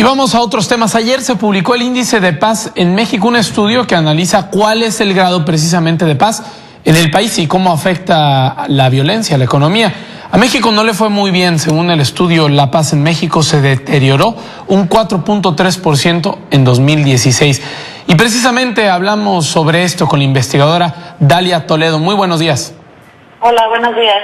Y vamos a otros temas. Ayer se publicó el Índice de Paz en México, un estudio que analiza cuál es el grado precisamente de paz en el país y cómo afecta la violencia, la economía. A México no le fue muy bien. Según el estudio, la paz en México se deterioró un 4.3% en 2016. Y precisamente hablamos sobre esto con la investigadora Dalia Toledo. Muy buenos días. Hola, buenos días.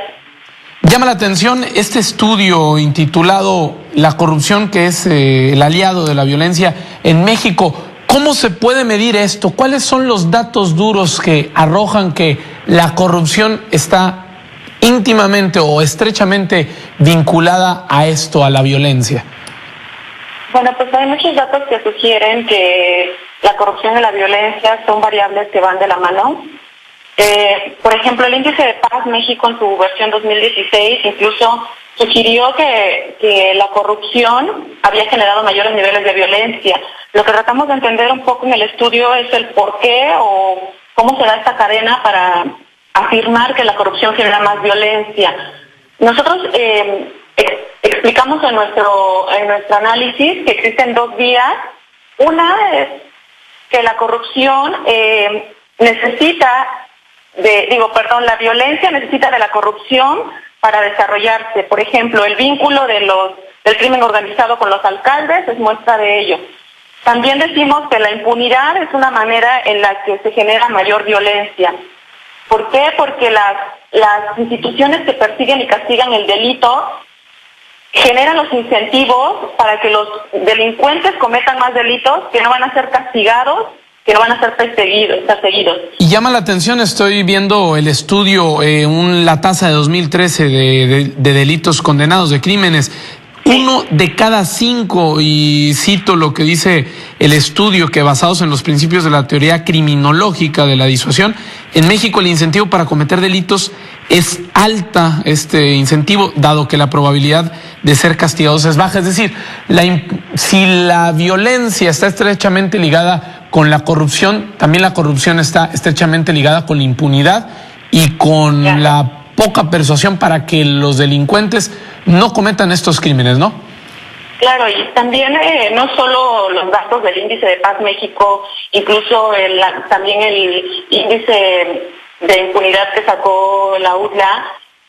Llama la atención este estudio intitulado La corrupción, que es el aliado de la violencia en México. ¿Cómo se puede medir esto? ¿Cuáles son los datos duros que arrojan que la corrupción está íntimamente o estrechamente vinculada a esto, a la violencia? Bueno, pues hay muchos datos que sugieren que la corrupción y la violencia son variables que van de la mano. Por ejemplo, el Índice de Paz México en su versión 2016 incluso sugirió que la corrupción había generado mayores niveles de violencia. Lo que tratamos de entender un poco en el estudio es el por qué o cómo se da esta cadena para afirmar que la corrupción genera más violencia. Nosotros explicamos en nuestro análisis que existen dos vías. Una es que la corrupción la violencia necesita de la corrupción para desarrollarse. Por ejemplo, el vínculo del crimen organizado con los alcaldes es muestra de ello. También decimos que la impunidad es una manera en la que se genera mayor violencia. ¿Por qué? Porque las instituciones que persiguen y castigan el delito generan los incentivos para que los delincuentes cometan más delitos que no van a ser castigados, que no van a ser perseguidos. Y llama la atención, estoy viendo el estudio, la tasa de 2013 de delitos condenados, de crímenes. 1 de cada 5, y cito lo que dice el estudio, que basados en los principios de la teoría criminológica de la disuasión, en México el incentivo para cometer delitos es alta, este incentivo, dado que la probabilidad de ser castigados es baja. Es decir, si la violencia está estrechamente ligada con la corrupción, también la corrupción está estrechamente ligada con la impunidad y con la poca persuasión para que los delincuentes no cometan estos crímenes, ¿no? Claro, y también no solo los datos del Índice de Paz México, incluso también el índice de impunidad que sacó la UDLA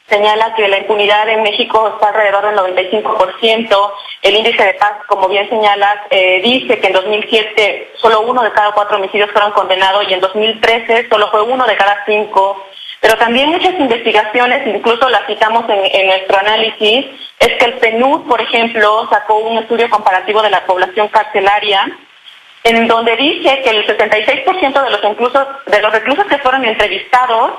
señala que la impunidad en México está alrededor del 95%. El Índice de Paz, como bien señalas, dice que en 2007 solo 1 de cada 4 homicidios fueron condenados y en 2013 solo fue 1 de cada 5. Pero también muchas investigaciones, incluso las citamos en nuestro análisis, es que el PNUD, por ejemplo, sacó un estudio comparativo de la población carcelaria, en donde dice que el 76% de los reclusos que fueron entrevistados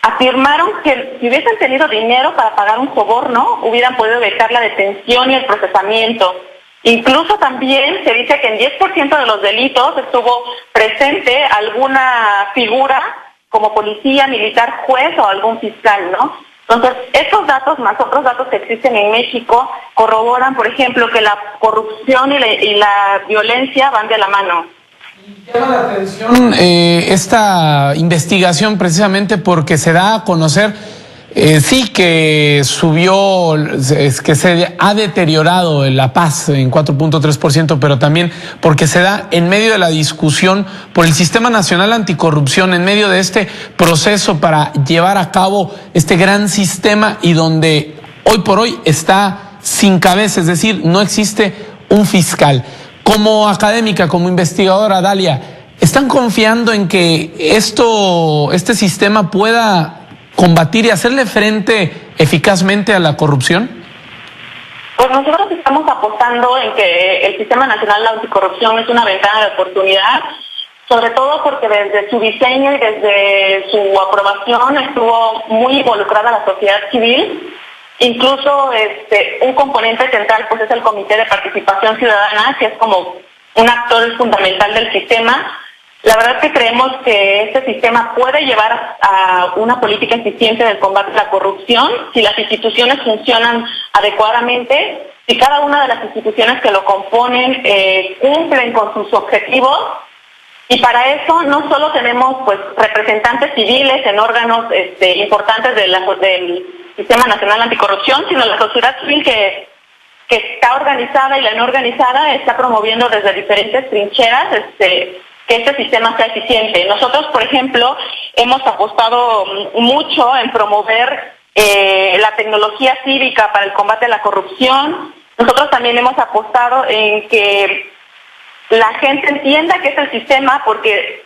afirmaron que si hubiesen tenido dinero para pagar un soborno, hubieran podido evitar la detención y el procesamiento. Incluso también se dice que en 10% de los delitos estuvo presente alguna figura como policía, militar, juez o algún fiscal, ¿no? Entonces, estos datos más otros datos que existen en México corroboran, por ejemplo, que la corrupción y la violencia van de la mano. Llama la atención esta investigación precisamente porque se da a conocer, sí que que se ha deteriorado la paz en 4.3%, pero también porque se da en medio de la discusión por el Sistema Nacional Anticorrupción, en medio de este proceso para llevar a cabo este gran sistema y donde hoy por hoy está sin cabeza, es decir, no existe un fiscal. Como académica, como investigadora, Dalia, ¿están confiando en que este sistema pueda combatir y hacerle frente eficazmente a la corrupción? Pues nosotros estamos apostando en que el Sistema Nacional Anticorrupción es una ventana de oportunidad, sobre todo porque desde su diseño y desde su aprobación estuvo muy involucrada la sociedad civil. Incluso un componente central pues es el Comité de Participación Ciudadana, que es como un actor fundamental del sistema. La verdad es que creemos que este sistema puede llevar a una política eficiente del combate a la corrupción si las instituciones funcionan adecuadamente, si cada una de las instituciones que lo componen cumplen con sus objetivos. Y para eso no solo tenemos pues representantes civiles en órganos importantes del Sistema Nacional Anticorrupción, sino la sociedad civil que que está organizada y la no organizada está promoviendo desde diferentes trincheras que este sistema sea eficiente. Nosotros, por ejemplo, hemos apostado mucho en promover la tecnología cívica para el combate a la corrupción. Nosotros también hemos apostado en que la gente entienda qué es el sistema, porque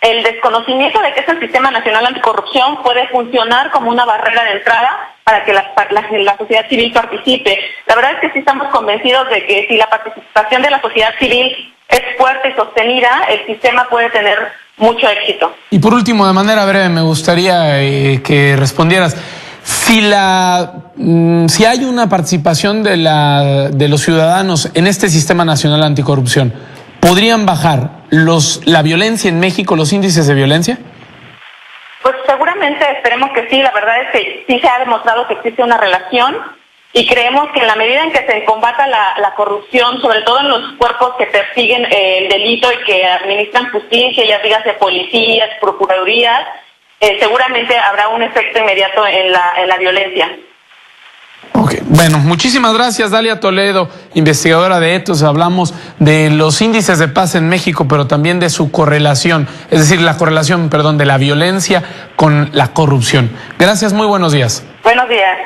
el desconocimiento de qué es el Sistema Nacional Anticorrupción puede funcionar como una barrera de entrada para que la sociedad civil participe. La verdad es que sí estamos convencidos de que si la participación de la sociedad civil es fuerte y sostenida, el sistema puede tener mucho éxito. Y por último, de manera breve, me gustaría que respondieras. Si hay una participación de los ciudadanos en este Sistema Nacional Anticorrupción, ¿podrían bajar la violencia en México, los índices de violencia? Pues seguramente, esperemos que sí. La verdad es que sí se ha demostrado que existe una relación y creemos que en la medida en que se combata la corrupción, sobre todo en los cuerpos que persiguen el delito y que administran justicia, ya dígase policías, procuradurías, seguramente habrá un efecto inmediato en la violencia. Okay. Bueno, muchísimas gracias, Dalia Toledo, investigadora de Ethos. Hablamos de los índices de paz en México, pero también de su correlación, es decir, la correlación, de la violencia con la corrupción. Gracias, muy buenos días. Buenos días.